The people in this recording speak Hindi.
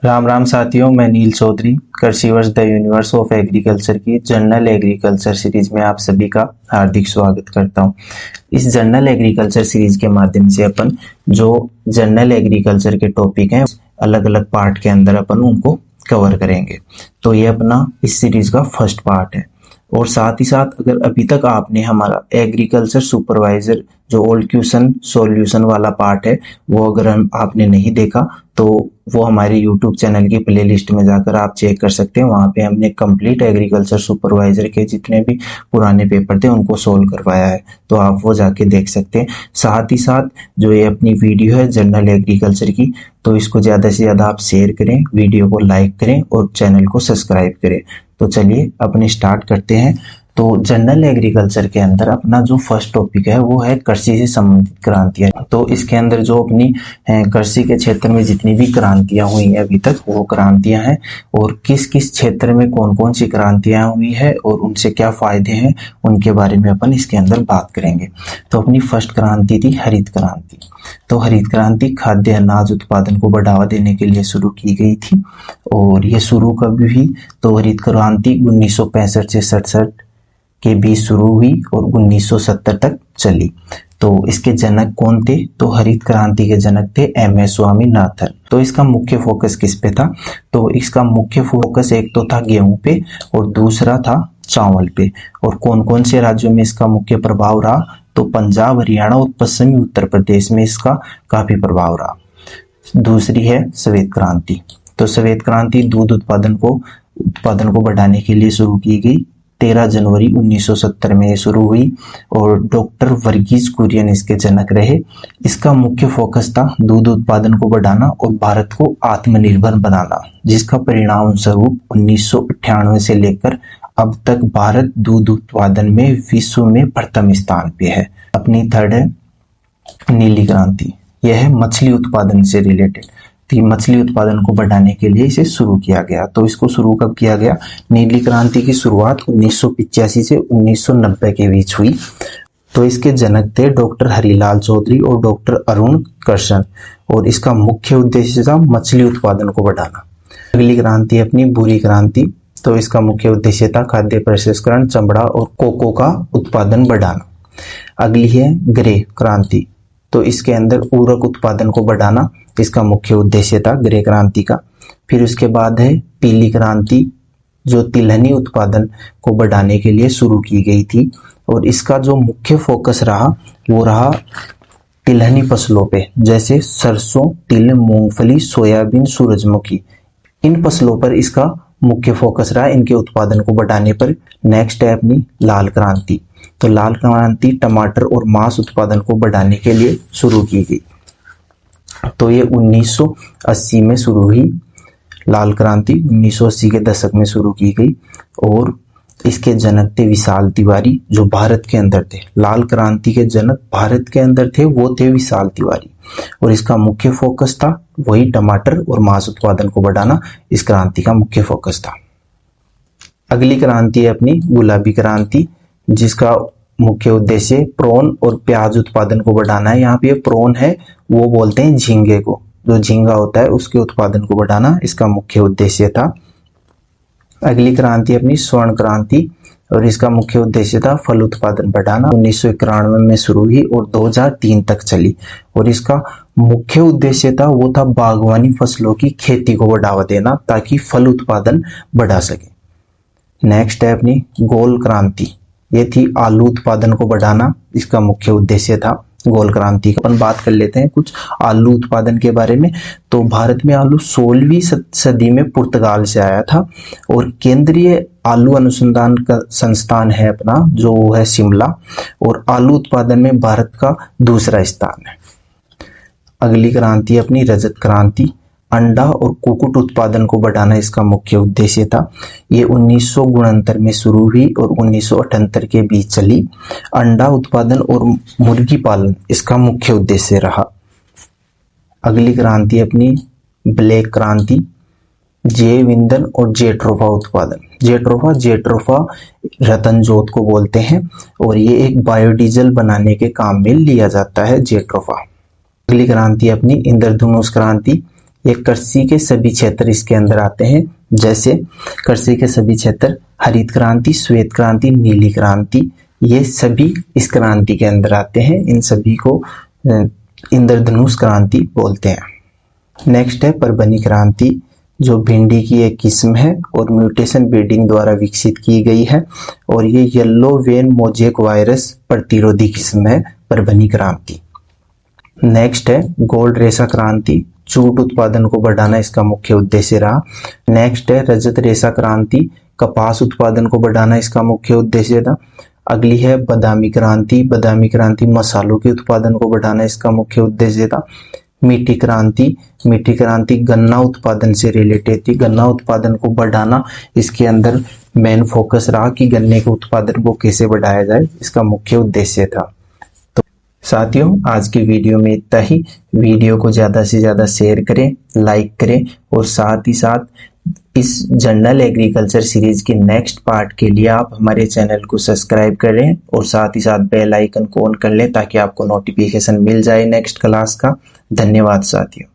राम राम साथियों, मैं नील चौधरी कृषि वर्ष द यूनिवर्स ऑफ एग्रीकल्चर की जनरल एग्रीकल्चर सीरीज में आप सभी का हार्दिक स्वागत करता हूं। इस जनरल एग्रीकल्चर सीरीज के माध्यम से अपन जो जनरल एग्रीकल्चर के टॉपिक हैं अलग अलग पार्ट के अंदर अपन उनको कवर करेंगे। तो ये अपना इस सीरीज का फर्स्ट पार्ट है। और साथ ही साथ अगर अभी तक आपने हमारा एग्रीकल्चर सुपरवाइजर जो ओल्ड क्वेश्चन सॉल्यूशन वाला पार्ट है वो अगर आपने नहीं देखा तो वो हमारे यूट्यूब चैनल की प्लेलिस्ट में जाकर आप चेक कर सकते हैं। वहाँ पे हमने कंप्लीट एग्रीकल्चर सुपरवाइजर के जितने भी पुराने पेपर थे उनको सोल्व करवाया है, तो आप वो जाके देख सकते हैं। साथ ही साथ जो ये अपनी वीडियो है जनरल एग्रीकल्चर की, तो इसको ज़्यादा से ज़्यादा आप शेयर करें, वीडियो को लाइक करें और चैनल को सब्सक्राइब करें। तो चलिए अपने स्टार्ट करते हैं। तो जनरल एग्रीकल्चर के अंदर अपना जो फर्स्ट टॉपिक है वो है कृषि से संबंधित क्रांतियां। तो इसके अंदर जो अपनी कृषि के क्षेत्र में जितनी भी क्रांतियां हुई हैं अभी तक वो क्रांतियां हैं, और किस किस क्षेत्र में कौन कौन सी क्रांतियां हुई है और उनसे क्या फायदे हैं उनके बारे में अपन इसके अंदर बात करेंगे। तो अपनी फर्स्ट क्रांति थी हरित क्रांति। तो हरित क्रांति खाद्य अनाज उत्पादन को बढ़ावा देने के लिए शुरू की गई थी। और ये शुरू कब हुई? तो हरित क्रांति 1965 से 67 के बीच शुरू हुई और 1970 तक चली। तो इसके जनक कौन थे? तो हरित क्रांति के जनक थे एमएस स्वामीनाथन। तो इसका मुख्य फोकस किस पे था? तो इसका मुख्य फोकस एक तो था गेहूं पे और दूसरा था चावल पे। और कौन कौन से राज्यों में इसका मुख्य प्रभाव रहा? तो पंजाब, हरियाणा और पश्चिमी उत्तर प्रदेश में इसका काफी प्रभाव रहा। दूसरी है श्वेत क्रांति। तो श्वेत क्रांति दूध उत्पादन को बढ़ाने के लिए शुरू की गई। 13 जनवरी 1970 में ये शुरू हुई और डॉक्टर वर्गीज कुरियन इसके जनक रहे। इसका मुख्य फोकस था दूध उत्पादन को बढ़ाना और भारत को आत्मनिर्भर बनाना, जिसका परिणाम स्वरूप 1998 से लेकर अब तक भारत दूध उत्पादन में विश्व में प्रथम स्थान पे है। अपनी थर्ड है नीली क्रांति। यह है मछली उत्पादन से रिलेटेड थी। मछली उत्पादन को बढ़ाने के लिए इसे शुरू किया गया। तो इसको शुरू कब किया गया? नीली क्रांति की शुरुआत 1985 से 1990 के बीच हुई। तो इसके जनक थे डॉक्टर हरिलाल चौधरी और डॉक्टर अरुण कृष्ण, और इसका मुख्य उद्देश्य था मछली उत्पादन को बढ़ाना। अगली क्रांति अपनी भूरी क्रांति। तो इसका मुख्य उद्देश्य था खाद्य प्रसंस्करण, चमड़ा और कोको का उत्पादन बढ़ाना। अगली है ग्रे क्रांति। तो इसके अंदर उर्वरक उत्पादन को बढ़ाना इसका मुख्य उद्देश्य था ग्रे क्रांति का। फिर उसके बाद है पीली क्रांति, जो तिलहनी उत्पादन को बढ़ाने के लिए शुरू की गई थी। और इसका जो मुख्य फोकस रहा वो रहा तिलहनी फसलों पे, जैसे सरसों, तिल, मूंगफली, सोयाबीन, सूरजमुखी। इन फसलों पर इसका मुख्य फोकस रहा, इनके उत्पादन को बढ़ाने पर। नेक्स्ट है अपनी लाल क्रांति। तो लाल क्रांति टमाटर और मांस उत्पादन को बढ़ाने के लिए शुरू की गई। तो ये 1980 में शुरू हुई। लाल क्रांति 1980 के दशक में शुरू की गई और इसके जनक थे विशाल तिवारी, जो भारत के अंदर थे। लाल क्रांति के जनक भारत के अंदर थे, वो थे विशाल तिवारी, और इसका मुख्य फोकस था वही टमाटर और मांस उत्पादन को बढ़ाना। इस क्रांति का मुख्य फोकस था। अगली क्रांति है अपनी गुलाबी क्रांति, जिसका मुख्य उद्देश्य प्रॉन और प्याज उत्पादन को बढ़ाना है। यहाँ पे प्रॉन है वो बोलते हैं झींगे को, जो झींगा होता है उसके उत्पादन को बढ़ाना इसका मुख्य उद्देश्य था। अगली क्रांति अपनी स्वर्ण क्रांति, और इसका मुख्य उद्देश्य था फल उत्पादन बढ़ाना। 1991 में शुरू हुई और 2003 तक चली, और इसका मुख्य उद्देश्य था वो था बागवानी फसलों की खेती को बढ़ावा देना ताकि फल उत्पादन बढ़ा सके। नेक्स्ट है अपनी गोल क्रांति। ये थी आलू उत्पादन को बढ़ाना, इसका मुख्य उद्देश्य था गोल क्रांति का। अपन बात कर लेते हैं कुछ आलू उत्पादन के बारे में। तो भारत में आलू 16वीं सदी में पुर्तगाल से आया था, और केंद्रीय आलू अनुसंधान का संस्थान है अपना जो है शिमला, और आलू उत्पादन में भारत का दूसरा स्थान है। अगली क्रांति अपनी रजत क्रांति। अंडा और कुक्कुट उत्पादन को बढ़ाना इसका मुख्य उद्देश्य था। ये 1969 में शुरू हुई और 1978 के बीच चली। अंडा उत्पादन और मुर्गी पालन इसका मुख्य उद्देश्य रहा। अगली क्रांति अपनी ब्लैक क्रांति। जैव ईंधन और जेट्रोफा उत्पादन। जेट्रोफा रतन जोत को बोलते हैं, और ये एक बायोडीजल बनाने के काम में लिया जाता है जेट्रोफा। अगली क्रांति अपनी इंद्रधनुष क्रांति। ये कृषि के सभी क्षेत्र इसके अंदर आते हैं, जैसे कृषि के सभी क्षेत्र, हरित क्रांति, श्वेत क्रांति, नीली क्रांति, ये सभी इस क्रांति के अंदर आते हैं। इन सभी को इंद्रधनुष क्रांति बोलते हैं। नेक्स्ट है परभनी क्रांति, जो भिंडी की एक किस्म है और म्यूटेशन ब्रीडिंग द्वारा विकसित की गई है, और ये येलो वेन मोजेक वायरस प्रतिरोधी किस्म है परभनी क्रांति। नेक्स्ट है गोल्ड रेशा क्रांति, जूट उत्पादन को बढ़ाना इसका मुख्य उद्देश्य रहा। नेक्स्ट है रजत रेशा क्रांति, कपास उत्पादन को बढ़ाना इसका मुख्य उद्देश्य था। अगली है बादामी क्रांति, बादामी क्रांति मसालों के उत्पादन को बढ़ाना इसका मुख्य उद्देश्य था। मीठी क्रांति, मीठी क्रांति गन्ना उत्पादन से रिलेटेड थी, गन्ना उत्पादन को बढ़ाना इसके अंदर मेन फोकस रहा कि गन्ने के उत्पादन को कैसे बढ़ाया जाए, इसका मुख्य उद्देश्य था। तो साथियों, आज की वीडियो में इतना ही। वीडियो को ज़्यादा से ज़्यादा शेयर करें, लाइक करें, और साथ ही साथ इस जनरल एग्रीकल्चर सीरीज के नेक्स्ट पार्ट के लिए आप हमारे चैनल को सब्सक्राइब करें और साथ ही साथ बेल आइकन को ऑन कर लें ताकि आपको नोटिफिकेशन मिल जाए नेक्स्ट क्लास का। धन्यवाद साथियों।